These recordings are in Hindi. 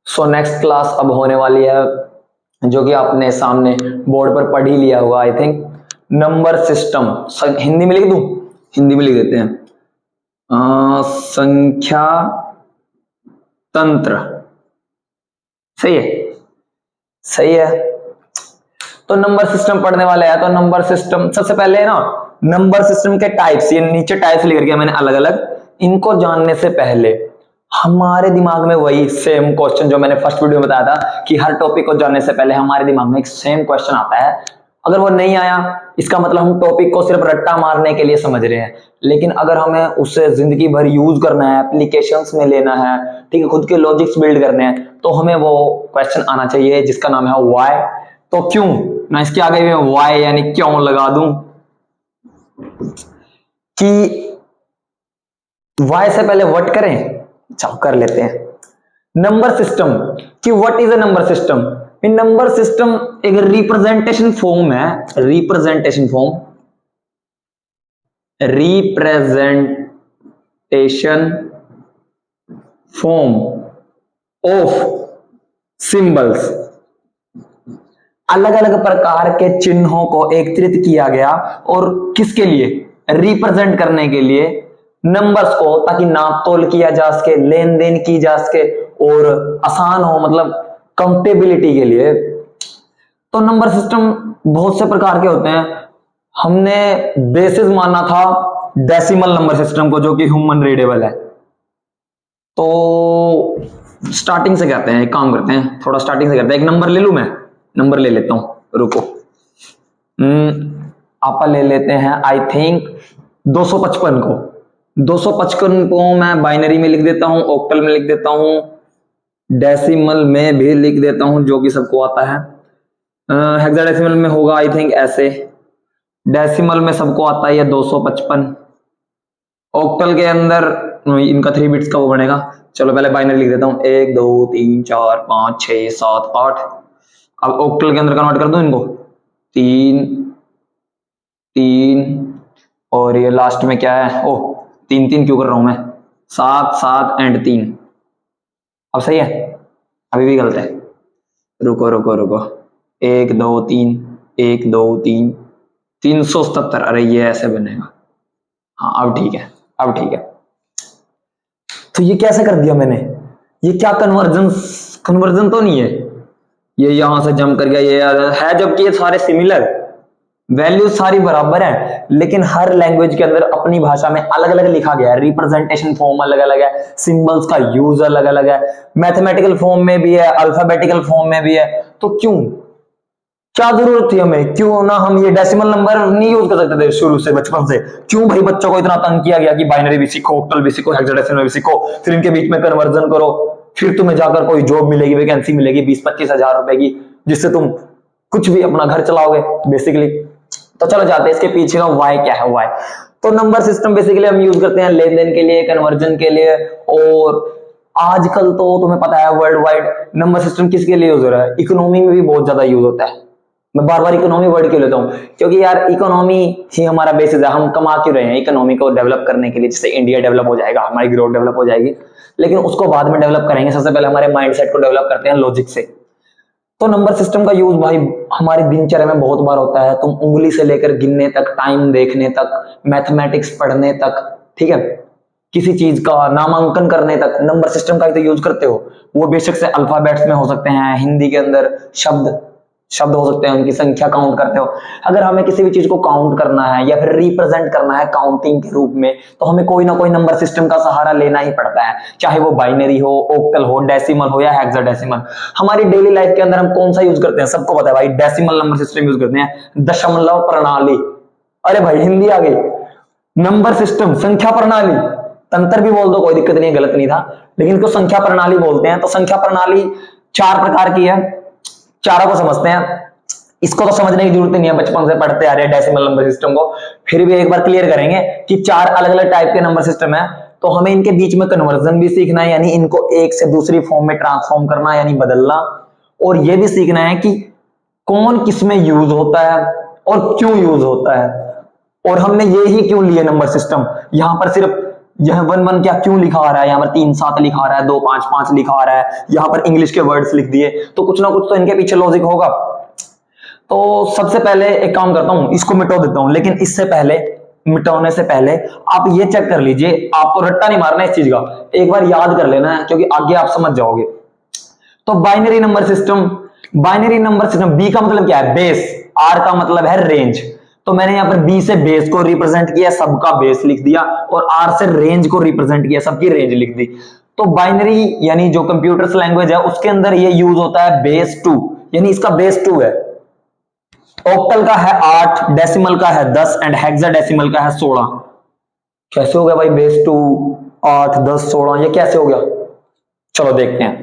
सो नेक्स्ट क्लास अब होने वाली है, जो कि आपने सामने बोर्ड पर पढ़ ही लिया होगा I think, number system. Hindi में लिख दूं? हिंदी में लिख देते हैं, संख्या तंत्र। सही है, सही है। तो नंबर सिस्टम पढ़ने वाले हैं। तो नंबर सिस्टम सबसे पहले ना, नंबर सिस्टम के टाइप्स, ये नीचे टाइप्स लिख दिया मैंने अलग अलग। इनको जानने से पहले हमारे दिमाग में वही सेम क्वेश्चन जो मैंने फर्स्ट वीडियो में बताया था कि हर टॉपिक को जानने से पहले हमारे दिमाग में एक सेम क्वेश्चन आता है। अगर वो नहीं आया, इसका मतलब हम टॉपिक को सिर्फ रट्टा मारने के लिए समझ रहे हैं। लेकिन अगर हमें उसे जिंदगी भर यूज करना है, एप्लीकेशंस में लेना है, ठीक है, खुद के लॉजिक्स बिल्ड करने हैं, तो हमें वो क्वेश्चन आना चाहिए जिसका नाम है व्हाई। तो क्यों ना, इसके आगे मैं व्हाई यानी क्यों लगा दूं कि व्हाई से पहले व्हाट करें। चलो कर लेते हैं। नंबर सिस्टम कि what is a number system. Number system एक रिप्रेजेंटेशन फॉर्म है, रिप्रेजेंटेशन फॉर्म ऑफ सिंबल्स। अलग अलग प्रकार के चिन्हों को एकत्रित किया गया, और किसके लिए? रिप्रेजेंट करने के लिए नंबर्स को, ताकि नाप तोल किया जा सके, लेन देन की जा सके और आसान हो, मतलब काउंटेबिलिटी के लिए। तो नंबर सिस्टम बहुत से प्रकार के होते हैं। हमने बेसिस माना था डेसिमल नंबर सिस्टम को, जो कि ह्यूमन रीडेबल है। तो स्टार्टिंग से कहते हैं, एक काम करते हैं, थोड़ा स्टार्टिंग से करते हैं। एक नंबर ले लूं मैं, नंबर ले लेता हूं, रुको। आप ले लेते हैं आई थिंक 255 को। 255 को मैं बाइनरी में लिख देता हूं, ऑक्टल में लिख देता हूं, डेसिमल में भी लिख देता हूं, जो कि सबको आता है। हेक्साडेसिमल में होगा आई थिंक ऐसे, डेसिमल में सबको आता है 255। ऑक्टल के अंदर इनका 3 बिट्स का वो बनेगा। चलो पहले बाइनरी लिख देता हूं, 1 2 3 4 5 6 7 8। अब ऑक्टल के अंदर कन्वर्ट कर दूं इनको, 3 3, और ये लास्ट में क्या है, ओह 3 3 क्यों कर रहा हूं मैं, 7 7 एंड 3। अब सही है? अभी भी गलत है, रुको रुको रुको, 1 2 3 1 2 3 377। अरे ये ऐसे बनेगा, हाँ अब ठीक है, अब ठीक है। तो ये कैसे कर दिया मैंने? ये क्या कन्वर्जन तो नहीं है? ये यहां से जंप कर गया, ये है, जबकि ये सारे सिमिलर वैल्यूज सारी बराबर है, लेकिन हर लैंग्वेज के अंदर अपनी भाषा में अलग अलग लिखा गया है। रिप्रेजेंटेशन फॉर्म अलग अलग है, सिंबल्स का यूज अलग अलग है, मैथमेटिकल फॉर्म में भी है, अल्फाबेटिकल फॉर्म में भी है। तो क्यों, क्या जरूरत थी हमें? क्यों ना हम ये डेसिमल नंबर नहीं यूज कर सकते थे शुरू से, बचपन से? क्यों भाई बच्चों को इतना तंग किया गया कि बाइनरी भी सीखो, ऑक्टल भी सीखो, हेक्साडेसिमल भी सीखो, फिर इनके बीच में कन्वर्जन करो, फिर तुम्हें जाकर कोई जॉब मिलेगी, वैकेंसी मिलेगी 20-25 हजार रुपए की, जिससे तुम कुछ भी अपना घर चलाओगे बेसिकली। तो चलो जाते हैं इसके पीछे का व्हाई क्या है। व्हाई तो नंबर सिस्टम बेसिकली हम यूज करते हैं लेन देन के लिए, कन्वर्जन के लिए, और आजकल तो तुम्हें पता है वर्ल्ड वाइड नंबर सिस्टम किसके लिए यूज हो रहा है? इकोनॉमी में भी बहुत ज्यादा यूज होता है। मैं बार बार इकोनॉमी वर्ड क्यों लेता हूँ? क्योंकि यार इकोनॉमी ही हमारा बेसिस है। हम कमा क्यों रहे हैं इकोनॉमी को डेवलप करने के लिए, जिससे इंडिया डेवलप हो जाएगा, हमारी ग्रोथ डेवलप हो जाएगी। लेकिन उसको बाद में डेवलप करेंगे, सबसे पहले हमारे माइंडसेट को डेवलप करते हैं लॉजिक से। तो नंबर सिस्टम का यूज भाई हमारी दिनचर्या में बहुत बार होता है। तुम उंगली से लेकर गिनने तक, टाइम देखने तक, मैथमेटिक्स पढ़ने तक, ठीक है, किसी चीज का नामांकन करने तक नंबर सिस्टम का ही तो यूज करते हो। वो बेशक से अल्फाबेट्स में हो सकते हैं, हिंदी के अंदर शब्द हो सकते हैं, उनकी संख्या काउंट करते हो। अगर हमें किसी भी चीज को काउंट करना है या फिर रिप्रेजेंट करना है काउंटिंग के रूप में, तो हमें कोई ना कोई नंबर सिस्टम का सहारा लेना ही पड़ता है, चाहे वो बाइनरी हो, ऑक्टल हो, डेसिमल हो या हेक्साडेसिमल। हमारी डेली लाइफ के अंदर हम कौन सा यूज करते हैं? सबको पता है भाई, डेसिमल नंबर सिस्टम यूज करते हैं, दशमलव प्रणाली। अरे भाई हिंदी आ गई, नंबर सिस्टम, संख्या प्रणाली, तंत्र भी बोल दो, कोई दिक्कत नहीं है, गलत नहीं था, लेकिन इसको संख्या प्रणाली बोलते हैं। तो संख्या प्रणाली 4 प्रकार की है, चारों को समझते हैं। इसको तो समझने की जरूरत नहीं है, बचपन से पढ़ते आ रहे हैं डेसिमल नंबर सिस्टम को, फिर भी एक बार क्लियर करेंगे कि 4 अलग अलग टाइप के नंबर सिस्टम है। तो हमें इनके बीच में कन्वर्जन भी सीखना है, यानी इनको एक से दूसरी फॉर्म में ट्रांसफॉर्म करना, यानी बदलना, और यह भी सीखना है कि कौन किस में यूज होता है और क्यों यूज होता है, और हमने ये ही क्यों लिए नंबर सिस्टम। यहां पर सिर्फ यह 1 1 क्या क्यों लिखा आ रहा है, यहाँ पर 3 7 लिखा आ रहा है, 2 5 5 लिखा आ रहा है, यहाँ पर इंग्लिश के वर्ड्स लिख दिए, तो कुछ ना कुछ तो इनके पीछे लॉजिक होगा। तो सबसे पहले एक काम करता हूं, इसको मिटा देता हूं, लेकिन इससे पहले, मिटाने से पहले आप ये चेक कर लीजिए, आपको रट्टा नहीं मारना इस चीज का, एक बार याद कर लेना है, क्योंकि आगे आप समझ जाओगे। तो binary number system, binary number system, B का मतलब क्या है, बेस, आर का मतलब है रेंज। तो मैंने यहां पर बी से बेस को रिप्रेजेंट किया, सबका बेस लिख दिया, और आर से रेंज को रिप्रेजेंट किया, सबकी रेंज लिख दी। तो बाइनरी यानी जो कंप्यूटर्स लैंग्वेज है उसके अंदर ये यूज होता है बेस 2, यानी इसका बेस 2 है। ऑक्टल का है 8, डेसिमल का है 10 एंड हेक्साडेसिमल का है 16। कैसे हो गया भाई बेस 2, 8 10 16, ये कैसे हो गया, चलो देखते हैं।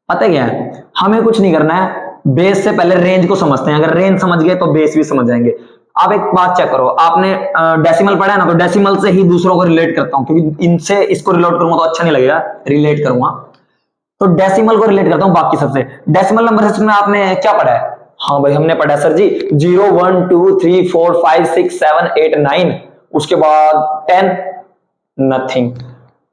पता क्या है, हमें कुछ नहीं करना है, बेस से पहले रेंज को समझते हैं, अगर रेंज समझ गए तो बेस भी समझ जाएंगे। आप एक बात चेक करो, आपने डेसिमल पढ़ा है ना, तो डेसिमल से ही दूसरों को रिलेट करता हूं, क्योंकि इनसे इसको रिलेट करूंगा तो अच्छा नहीं लगेगा, रिलेट करूंगा। तो डेसिमल को रिलेट करता हूं बाकी सबसे। डेसिमल नंबर सिस्टम में आपने क्या पढ़ा है, हाँ भाई हमने पढ़ा सर जी 0 1 2 3 4 5 6 7 8 9, उसके बाद 10, नथिंग।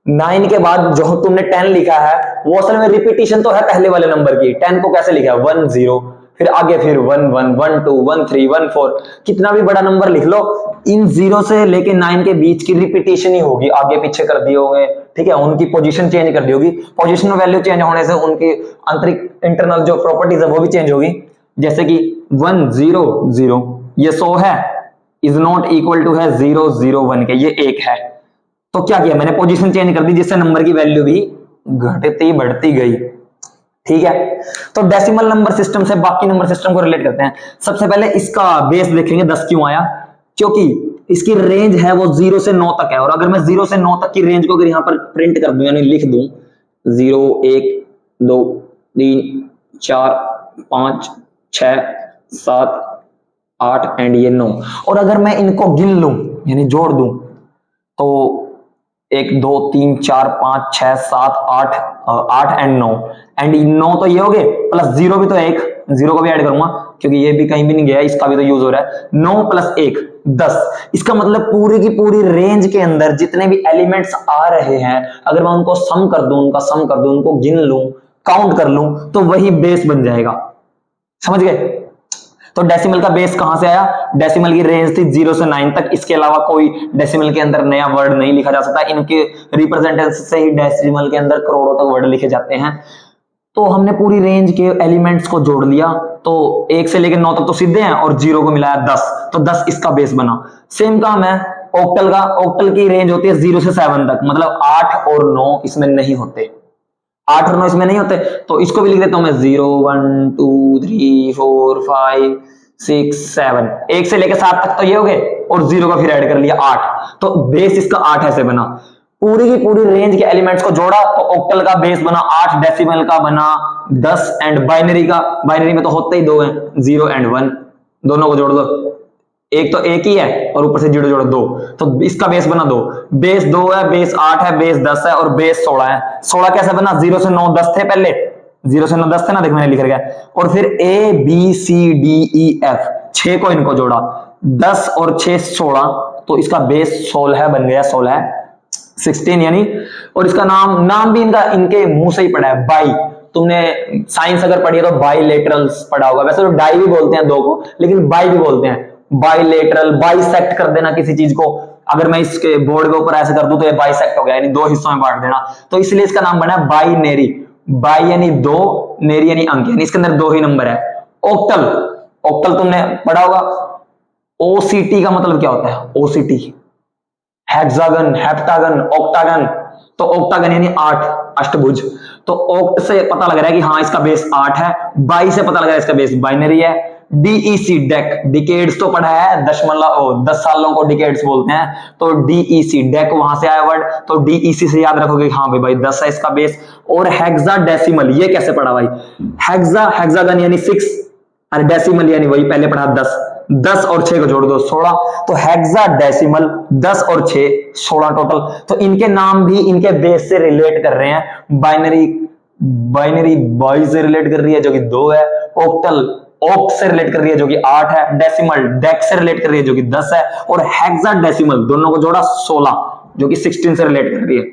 9 के बाद जो तुमने 10 लिखा है वो असल में रिपीटिशन तो है पहले वाले नंबर की। 10 को कैसे लिखा है, 1 0, फिर आगे फिर 1 1 1 2 1 3 1 4, कितना भी बड़ा नंबर लिख लो, इन 0 से लेके 9 के बीच की रिपीटिशन ही होगी, आगे पीछे कर दिए होंगे, ठीक है, उनकी पोजीशन चेंज कर दी होगी, पोजीशन वैल्यू चेंज होने से उनकी आंतरिक इंटरनल जो प्रॉपर्टीज है वो भी चेंज होगी। जैसे कि 1 0 0 ये 100 है, इज नॉट इक्वल टू है 0 0 1 के, ये 1 है। तो क्या किया मैंने, पोजीशन चेंज कर दी, जिससे नंबर की वैल्यू भी घटती बढ़ती गई, ठीक है। तो डेसिमल नंबर सिस्टम से बाकी नंबर सिस्टम को रिलेट करते हैं। सबसे पहले इसका बेस देखेंगे 10 क्यों आया, क्योंकि इसकी रेंज है वो 0 से 9 तक है, और अगर मैं 0 से 9 तक की रेंज को अगर यहां पर प्रिंट कर दूं यानी लिख दूं 0 1 2 3 4 5 6 7 8 एंड ये 9, और अगर मैं इनको गिन लूं यानी जोड़ दूं तो 1 2 3 4 5 6 7 8 8 एंड 9, एंड 9 तो ये हो गए, प्लस 0 भी तो 1, 0 को भी ऐड करूंगा क्योंकि ये भी कहीं भी नहीं गया, इसका भी तो यूज हो रहा है। 9 प्लस 1 10, इसका मतलब पूरी की पूरी रेंज के अंदर जितने भी एलिमेंट्स आ रहे हैं अगर मैं उनको सम कर दूं, उनका सम कर दूं, उनको गिन लूं, काउंट कर लूं, तो वही बेस बन जाएगा। समझ गए। तो डेसिमल का बेस कहां से आया, डेसिमल की रेंज थी 0 से 9 तक, इसके अलावा कोई डेसिमल के अंदर नया वर्ड नहीं लिखा जा सकता, इनके रिप्रेजेंटेशन से ही डेसिमल के अंदर करोड़ों तक वर्ड लिखे जाते हैं। तो हमने पूरी रेंज के एलिमेंट्स को जोड़ लिया, तो 1 से लेकर 9 तक तो सीधे हैं, और 0 को मिलाया 10, तो 10 इसका बेस बना। सेम काम है ऑक्टल का, ऑक्टल की रेंज होती है 0 से 7 तक, मतलब 8 और 9 इसमें नहीं होते, 8 और 9 इसमें नहीं होते, तो इसको भी लिख देता हूं मैं 0 1 2 3 4 5 6 7, 1 से लेकर 7 तक तो ये हो गए, और 0 का फिर ऐड कर लिया 8, तो बेस इसका 8 ऐसे बना। पूरी की पूरी रेंज के एलिमेंट्स को जोड़ा तो ऑक्टल का बेस बना 8, डेसिमल का बना 10, एंड बाइनरी का, बाइनरी में तो होते ही 2 हैं, 0 एंड 1, दोनों को जोड़ दो, एक तो एक ही है और ऊपर से 0 जोड़ो 2, तो इसका बेस बना 2, बेस 2 है, बेस 8 है, बेस 10 है, और बेस 16 है। 16 कैसे बना, 0 से 9 10 थे पहले, 0 से 9 10 थे ना, देख मैंने लिख रखा है, और फिर A B C D E F 6 को इनको जोड़ा, 10 और 6 16, तो इसका बेस 16 बन गया, 16 16 यानी, और इसका नाम भी इनका इनके मुंह से ही पड़ा है, बाई। तुमने साइंस अगर पढ़ी है तो बाईलेटरल्स पढ़ा होगा, वैसे तो डाई भी बोलते हैं 2 को, लेकिन बाई भी बोलते हैं, बाईलेटरल, बाइसेक्ट कर देना किसी चीज को, अगर मैं इसके बोर्ड के ऊपर ऐसे कर दूं तो ये बाइसेक्ट हो गया, यानी 2 हिस्सों में बांट देना, तो इसलिए इसका नाम बना है बाइनरी। बाई यानी 2, नेरी यानी अंक, यानी इसके अंदर 2 ही नंबर है। ऑक्टल, ऑक्टल तुमने पढ़ा होगा, ओसीटी का मतलब क्या होता है, ओसीटी, हेक्सागन, हेप्टागन, ऑक्टागन, तो ऑक्टागन यानी 8, अष्टभुज। तो ऑक्ट से पता लग रहा है कि हाँ इसका बेस 8 है, बाई से पता लग रहा है इसका बेस बाइनरी है। डीईसी डेक, डिकेड्स तो पढ़ा है, 10 सालों को डिकेड्स बोलते हैं, तो डीईसी डेक वहां से आया वर्ड, तो डीईसी से याद रखोगे हाँ भाई 10 है इसका बेस। और हेक्साडेसिमल, ये कैसे पढ़ा भाई, हेक्सागन यानी 6, और डेसिमल यानी वही पहले पढ़ा 10, 10 और 6 को जोड़ दो 16, तो हेक्साडेसिमल 10 और 6 16 टोटल। तो इनके नाम भी इनके बेस से रिलेट कर रहे हैं, बाइनरी बाई से रिलेट कर रही है जो कि 2 है, ऑक्टल ऑक्ट से रिलेट कर रही है जो कि 8 है, डेसिमल डेक्स से रिलेट कर रही है जो कि 10 है, और हेक्साडेसिमल दोनों को जोड़ा 16 जो कि 16 से रिलेट कर रही है।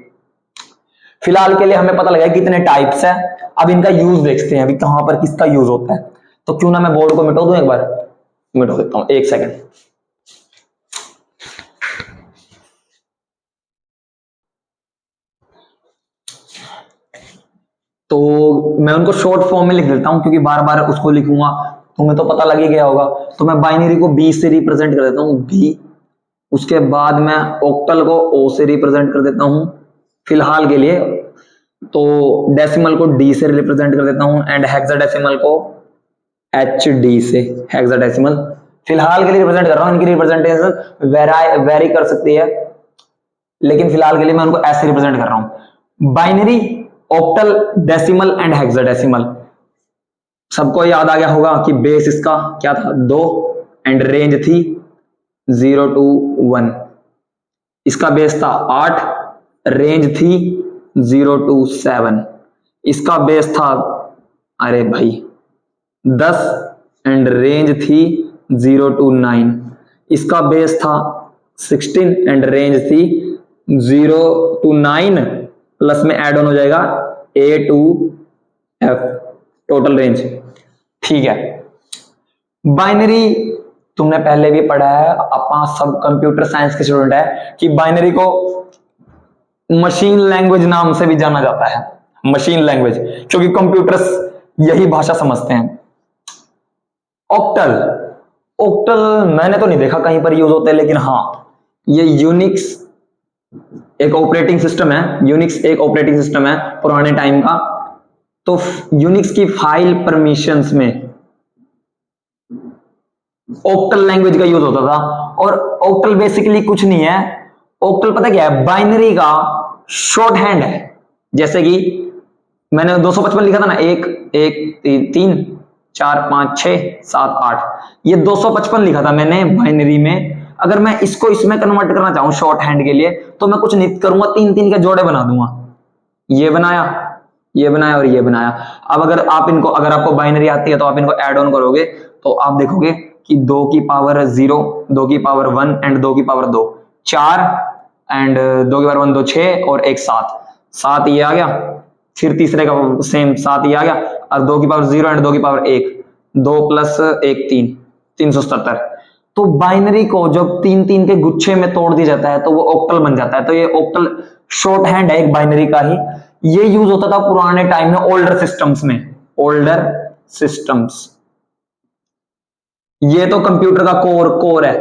फिलहाल के लिए हमें पता लगा कितने टाइप्स है। अब इनका यूज देखते हैं अभी कहां पर किसका यूज होता है। तो क्यों ना मैं बोर्ड को मिटा दूं, एक बार मिटा देता हूं, एक सेकंड। तो मैं उनको शॉर्ट फॉर्म में लिख देता हूं क्योंकि बार बार उसको लिखूंगा तुम्हें तो पता लग ही गया होगा। तो मैं बाइनरी को बी से रिप्रेजेंट कर देता हूं, बी। उसके बाद मैं ऑक्टल को ओ से रिप्रेजेंट कर देता हूं फिलहाल के लिए। तो डेसिमल को डी से रिप्रेजेंट कर देता हूं एंड हेक्साडेसिमल को एच डी से, हेक्साडेसिमल फिलहाल के लिए रिप्रेजेंट कर रहा हूं। इनकी रिप्रेजेंटेशन वेरी कर सकती है, लेकिन फिलहाल के लिए मैं उनको ऐसे रिप्रेजेंट कर रहा हूं। Binary, octal, decimal and hexadecimal. सबको याद आ गया होगा कि बेस इसका क्या था, 2 एंड रेंज थी 0 to 1। इसका बेस था 8, रेंज थी 0 to 7। इसका बेस था अरे भाई 10 एंड रेंज थी 0 to 9। इसका बेस था 16 एंड रेंज थी 0 to 9 प्लस में ऐड ऑन हो जाएगा A to F, total range. ठीक है, बाइनरी तुमने पहले भी पढ़ा है, अपना सब कंप्यूटर साइंस के स्टूडेंट है, कि बाइनरी को मशीन लैंग्वेज नाम से भी जाना जाता है। मशीन लैंग्वेज, क्योंकि कंप्यूटर्स यही भाषा समझते हैं। ऑक्टल, ऑक्टल मैंने तो नहीं देखा कहीं पर यूज होते, लेकिन हाँ ये यूनिक्स एक ऑपरेटिंग सिस्टम है। यूनिक्स एक ऑपरेटिंग सिस्टम है पुराने टाइम का। तो यूनिक्स की फाइल परमिशंस में ऑक्टल लैंग्वेज का यूज होता था। और ऑक्टल बेसिकली कुछ नहीं है, ऑक्टल पता क्या है, बाइनरी का शॉर्ट हैंड है। जैसे कि मैंने 255 लिखा था ना, 1 1 3 4 5 6 7 8, ये 255 लिखा था मैंने बाइनरी में। अगर मैं इसको इसमें कन्वर्ट करना चाहूं शॉर्ट हैंड के लिए, तो मैं कुछ नहीं करूंगा, 3 के जोड़े बना दूंगा। ये बनाया, ये बनाया और ये बनाया। अब अगर आप इनको, अगर आपको बाइनरी आती है तो आप इनको ऐड ऑन करोगे तो आप देखोगे कि 2 की पावर 0, 2 की पावर 1 एंड 2 की पावर 2 4 एंड 2 की पावर 1 2 6 और 1 7 ये आ गया। फिर तीसरे का सेम 7 ये आ गया, और 2 की पावर 0 एंड 2 की पावर 1, 2 प्लस 1 3, 377। तो बाइनरी को जब 3 के गुच्छे में तोड़ दिया जाता है तो वो ऑक्टल बन जाता है। तो ये ऑक्टल शॉर्ट हैंड है एक बाइनरी का ही। ये यूज होता था पुराने टाइम में ओल्डर सिस्टम्स में, ओल्डर सिस्टम्स। ये तो कंप्यूटर का कोर है,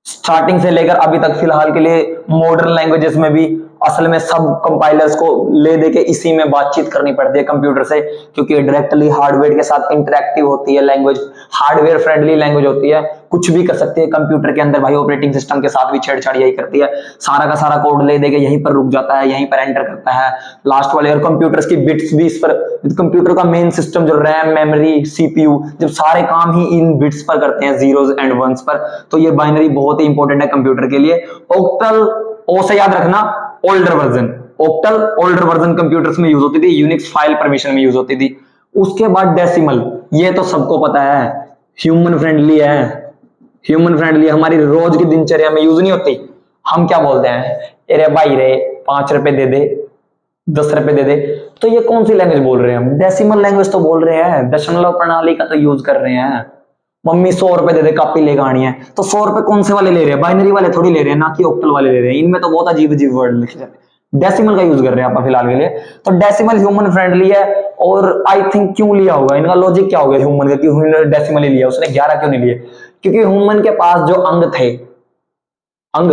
स्टार्टिंग से लेकर अभी तक। फिलहाल के लिए मॉडर्न लैंग्वेजेस में भी असल में सब कंपाइलर्स को ले दे के इसी में बातचीत करनी पड़ती है कंप्यूटर से, क्योंकि डायरेक्टली हार्डवेयर के साथ इंटरेक्टिव होती है लैंग्वेज, हार्डवेयर फ्रेंडली लैंग्वेज होती है। कुछ भी कर सकते हैं कंप्यूटर के अंदर भाई, ऑपरेटिंग सिस्टम के साथ भी छेड़छाड़ यही करती है। सारा का सारा कोड ले दे के यहीं पर रुक जाता है, यहीं पर एंटर करता है लास्ट वाले। और कंप्यूटर्स की बिट्स भी इस पर, कंप्यूटर का मेन सिस्टम जो रैम, मेमोरी, सीपीयू, जब सारे काम ही इन बिट्स पर करते हैं, जीरोस एंड वंस पर, तो ये बाइनरी बहुत ही इंपॉर्टेंट है कंप्यूटर के लिए। ऑक्टल, ओ से याद रखना, older version. Octal older version computers में यूज होती थी, यूनिक्स फाइल परमिशन में यूज होती थी। उसके बाद डेसिमल, ये तो सबको पता है, ह्यूमन फ्रेंडली है। ह्यूमन फ्रेंडली हमारी रोज की दिनचर्या में यूज नहीं होती। हम क्या बोलते हैं, अरे भाई रे 5 रुपए दे दे, 10 रुपए दे दे। तो ये कौन सी लैंग्वेज बोल रहे हैं हम, डेसिमल लैंग्वेज तो बोल रहे हैं, दशमलव प्रणाली का तो यूज कर रहे हैं। मम्मी 100 रुपए दे दे, कापी लेकर आनी है। तो 100 रुपए कौन से वाले ले रहे हैं, बाइनरी वाले थोड़ी ले रहे हैं, ना कि ऑक्टल वाले ले रहे हैं। इनमें तो बहुत अजीब अजीब वर्ड लिखे जाते हैं। डेसिमल का यूज कर रहे हैं आप फिलहाल के लिए। तो डेसिमल ह्यूमन फ्रेंडली है। और आई थिंक क्यों लिया होगा, इनका लॉजिक क्या हो गया ह्यूमन का, क्यों डेसिमल ही लिया, उसने 11 क्यों नहीं लिए? क्योंकि ह्यूमन के पास जो अंग थे, अंग,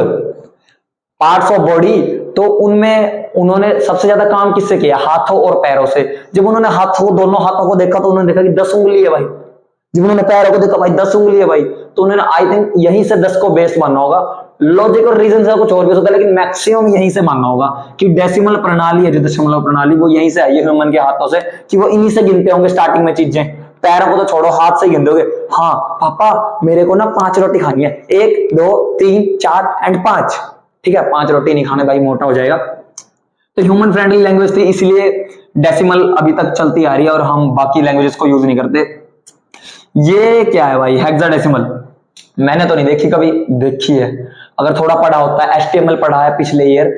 पार्ट्स ऑफ बॉडी, तो उनमें उन्होंने सबसे ज्यादा काम किससे किया, हाथों और पैरों से। जब उन्होंने हाथों, दोनों हाथों को देखा तो उन्होंने देखा कि 10 उंगली है भाई। जब उन्होंने पैरों को देखा भाई 10 उंगली है भाई, तो उन्होंने आई थिंक यहीं से 10 को बेस मानना होगा। लॉजिक और रीजन से कुछ और भी हो सकता है, लेकिन मैक्सिमम यहीं से मानना होगा कि डेसिमल प्रणाली है जो दशमलव प्रणाली, वो यहीं से आई है ह्यूमन के हाथों से, कि वो इन्हीं से गिनते होंगे स्टार्टिंग में चीजें। पैरों को तो छोड़ो, हाथ से गिनते होंगे। हाँ पापा मेरे को ना 5 रोटी खानी है, 1 2 3 4 एंड 5। ठीक है, 5 रोटी नहीं खाने भाई, मोटा हो जाएगा। तो ह्यूमन फ्रेंडली लैंग्वेज थी, इसलिए डेसिमल अभी तक चलती आ रही है और हम बाकी लैंग्वेजेस को यूज नहीं करते। ये क्या है भाई, हेक्साडेसिमल? मैंने तो नहीं देखी, कभी देखी है अगर थोड़ा पढ़ा होता है, एचटीएमएल पढ़ा है पिछले ईयर,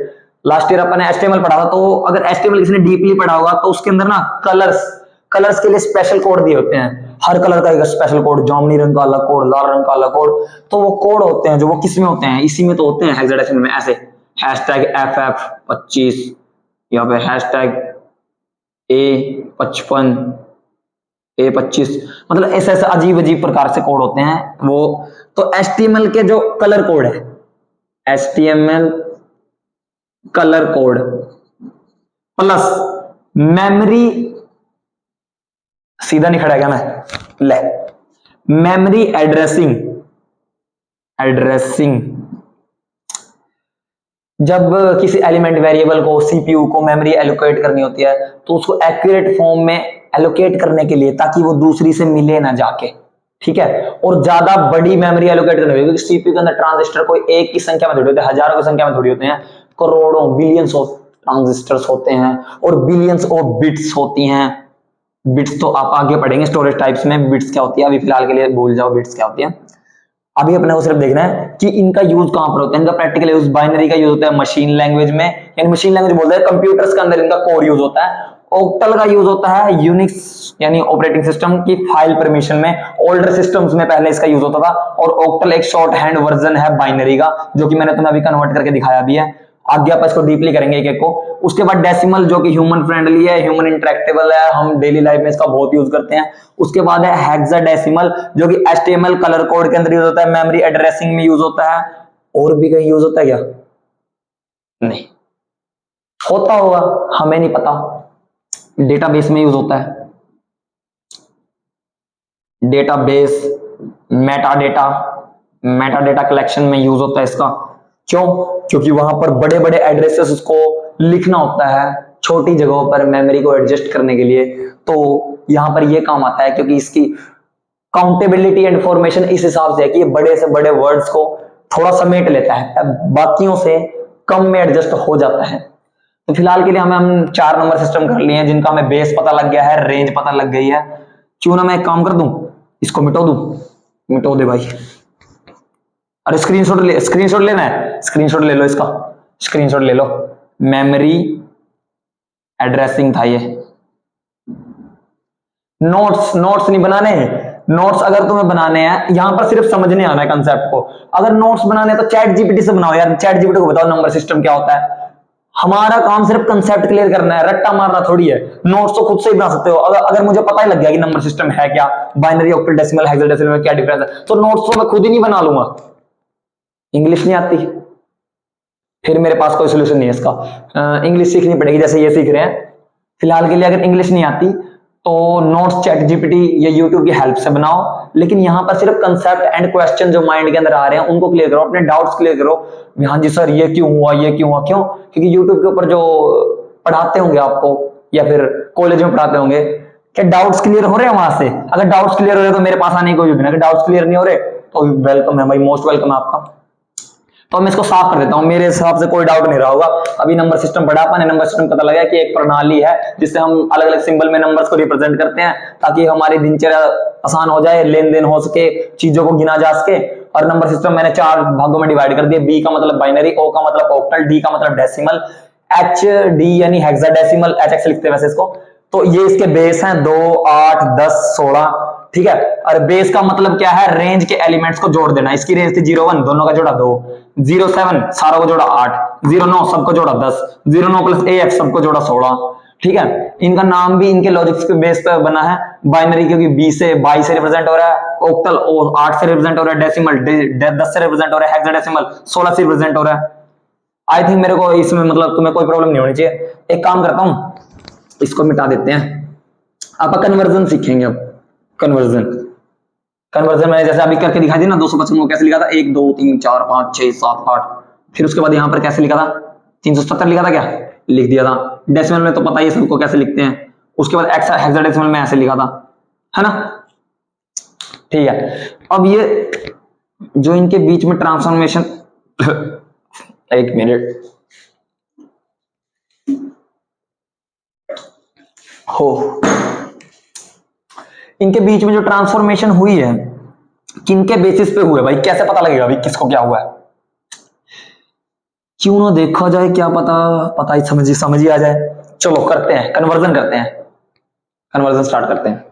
लास्ट ईयर अपन ने एचटीएमएल पढ़ा था, तो अगर एचटीएमएल किसी ने डीपली पढ़ा होगा तो उसके अंदर ना कलर्स कलर्स के लिए स्पेशल कोड दिए होते हैं, हर कलर का एक स्पेशल कोड, जामुनी रंग का अलग कोड, लाल रंग का अलग कोड। तो वो कोड होते हैं जो वो किस में होते हैं, इसी में तो होते हैं हेक्साडेसिमल में, ऐसे हैशटैग FF25, यहाँ पे हैशटैग A55, A25, मतलब ऐसे ऐसे अजीब अजीब प्रकार से कोड होते हैं वो। तो HTML के जो कलर कोड है, HTML colour code plus memory, सीधा नहीं खड़ा क्या मैं, ले, मेमोरी एड्रेसिंग, एड्रेसिंग जब किसी एलिमेंट वेरिएबल को, सीपीयू को मेमोरी एलोकेट करनी होती है, तो उसको एक्यूरेट फॉर्म में एलोकेट करने के लिए, ताकि वो दूसरी से मिले ना जाके, ठीक है, और ज्यादा बड़ी मेमोरी एलोकेट करनी होगी, क्योंकि सीपीयू के अंदर ट्रांजिस्टर कोई एक की संख्या में थोड़ी होते हैं, हजारों की संख्या में थोड़ी होते हैं, करोड़ों बिलियंस ऑफ ट्रांजिस्टर्स होते हैं और बिलियंस ऑफ बिट्स होती हैं। बिट्स तो आप आगे पढ़ेंगे स्टोरेज टाइप्स में, बिट्स क्या होती है, अभी फिलहाल के लिए भूल जाओ बिट्स क्या होती है। अभी अपने को सिर्फ देखना है कि इनका यूज कहां पर होता है। इनका प्रैक्टिकल यूज बाइनरी का यूज होता है मशीन लैंग्वेज में, यानी मशीन लैंग्वेज बोलते हैं कंप्यूटर्स के अंदर इनका कोर यूज होता है। ऑक्टल का यूज होता है यूनिक्स यानी ऑपरेटिंग सिस्टम की फाइल परमिशन में, ओल्डर सिस्टम्स में पहले इसका यूज होता था। और ऑक्टल एक शॉर्ट हैंड वर्जन है बाइनरी का, जो कि मैंने तुम्हें अभी कन्वर्ट करके दिखाया भी है। आगे आप इसको डीपली करेंगे एक एक को। उसके बाद डेसिमल, जो कि ह्यूमन फ्रेंडली है, ह्यूमन इंटरेक्टेबल है, हम डेली लाइफ में इसका बहुत यूज करते हैं। उसके बाद है हेक्साडेसिमल, जो कि एचटीएमएल कलर कोड के अंदर यूज होता है, मेमोरी एड्रेसिंग में यूज होता है। और भी कहीं यूज होता है क्या? नहीं होता होगा, हमें नहीं पता। डेटाबेस में यूज होता है, database, Meta data, Meta data collection में यूज होता है इसका। क्यों? क्योंकि वहां पर बड़े बड़े एड्रेसेस को लिखना होता है छोटी जगहों पर मेमोरी को एडजस्ट करने के लिए, तो यहां पर यह काम आता है, क्योंकि इसकी काउंटेबिलिटी एंड इंफॉर्मेशन इस हिसाब से है कि ये बड़े से बड़े वर्ड्स को थोड़ा समेट लेता है, बाकियों से कम में एडजस्ट हो जाता है। तो फिलहाल के लिए हम 4 नंबर सिस्टम कर लिए हैं, जिनका हमें बेस पता लग गया है, रेंज पता लग गई है। क्यों ना मैं एक काम कर दूं, इसको मिटो दूं, मिटो दे भाई। अरे स्क्रीनशॉट लेना है, स्क्रीनशॉट ले लो इसका, स्क्रीनशॉट ले लो। मेमोरी एड्रेसिंग था ये। नोट्स नहीं बनाने हैं, नोट्स अगर तुम्हें बनाने हैं, यहां पर सिर्फ समझने आना है कंसेप्ट को। अगर नोट्स बनाने हैं तो चैट जीपीटी से बनाओ यार, चैट जीपीटी को बताओ नंबर सिस्टम क्या होता है। हमारा काम सिर्फ कंसेप्ट क्लियर करना है, रट्टा मारना थोड़ी है। नोट्स तो खुद से ही बना सकते हो। अगर मुझे पता ही लग गया कि नंबर सिस्टम है क्या, बाइनरी, ऑक्टल, डेसिमल, हेक्साडेसिमल में क्या डिफरेंस है, तो नोट्स तो मैं खुद ही नहीं बना लूंगा। इंग्लिश नहीं आती, फिर मेरे पास कोई सोल्यूशन नहीं है इसका। इंग्लिश सीखनी पड़ेगी, जैसे ये सीख रहे हैं। फिलहाल के लिए अगर इंग्लिश नहीं आती तो नोट्स चैट जीपीटी या यूट्यूब की हेल्प से बनाओ, लेकिन यहां पर सिर्फ कंसेप्ट एंड क्वेश्चन जो माइंड के अंदर आ रहे हैं उनको क्लियर करो, अपने डाउट्स क्लियर करो। हाँ जी सर, ये क्यों हुआ, ये क्यों हुआ, क्यों? क्योंकि यूट्यूब के ऊपर जो पढ़ाते होंगे आपको, या फिर कॉलेज में पढ़ाते होंगे, क्या डाउट्स क्लियर हो रहे हैं वहां से? अगर डाउट्स क्लियर हो रहे तो मेरे पास आने की कोई जरूरत नहीं। अगर डाउट्स क्लियर नहीं हो रहे तो वेलकम है भाई, मोस्ट वेलकम है आपका। तो मैं इसको साफ कर देता हूं, मेरे हिसाब से कोई डाउट नहीं रहा होगा। अभी नंबर सिस्टम पढ़ा अपन, नंबर सिस्टम पता लगा कि एक प्रणाली है जिससे हम अलग अलग सिंबल में नंबर्स को रिप्रेजेंट करते हैं, ताकि हमारी दिनचर्या आसान हो जाए, लेन देन हो सके, चीजों को गिना जा सके। और नंबर सिस्टम मैंने 4 भागों में डिवाइड कर दिया। बी का मतलब बाइनरी, ओ का मतलब ऑक्टल, डी का मतलब डेसिमल, एच डी यानी हेक्साडेसिमल, एच एक्स लिखते हैं वैसे इसको। तो ये इसके बेस हैं 2, 8, 10, 16, ठीक है। और बेस का मतलब क्या है? रेंज के एलिमेंट्स को जोड़ देना। इसकी रेंज थी 01, दोनों का जोड़ा 2, 07 सारा को जोड़ा 8, 09 सबको जोड़ा 10, 09 प्लस AF सबको जोड़ा 16, ठीक है। इनका नाम भी इनके लॉजिक्स के बेस पे बना है। बाइनरी क्योंकि 20 से 22 से रिप्रेजेंट हो रहा है, ऑक्टल 8 से रिप्रेजेंट हो रहा है, डेसिमल 10 से रिप्रेजेंट हो रहा है, हेक्साडेसिमल 16 से रिप्रेजेंट हो रहा है। आई थिंक मेरे को इसमें मतलब तुम्हें कोई प्रॉब्लम नहीं होनी चाहिए। एक काम करता हूं, इसको मिटा देते हैं, आप कन्वर्जन सीखेंगे। अब कन्वर्जन, कन्वर्जन मैंने जैसे अभी करके दिखाई दी ना, 255 को कैसे लिखा था, 1 2 3 4 5 6 7 8, फिर उसके बाद यहां पर कैसे लिखा था, 370 लिखा था, क्या लिख दिया था। डेसिमल में तो पता ही सबको कैसे लिखते हैं। उसके बाद हेक्साडेसिमल में ऐसे लिखा था, है ना? ठीक है। अब ये जो इनके बीच में ट्रांसफॉर्मेशन एक मिनट हो, इनके बीच में जो ट्रांसफॉर्मेशन हुई है किनके बेसिस पे हुआ है भाई, कैसे पता लगेगा भाई किसको क्या हुआ है? क्यों ना देखा जाए, क्या पता पता ही समझ ही आ जाए। चलो करते हैं कन्वर्जन, करते हैं कन्वर्जन, स्टार्ट करते हैं।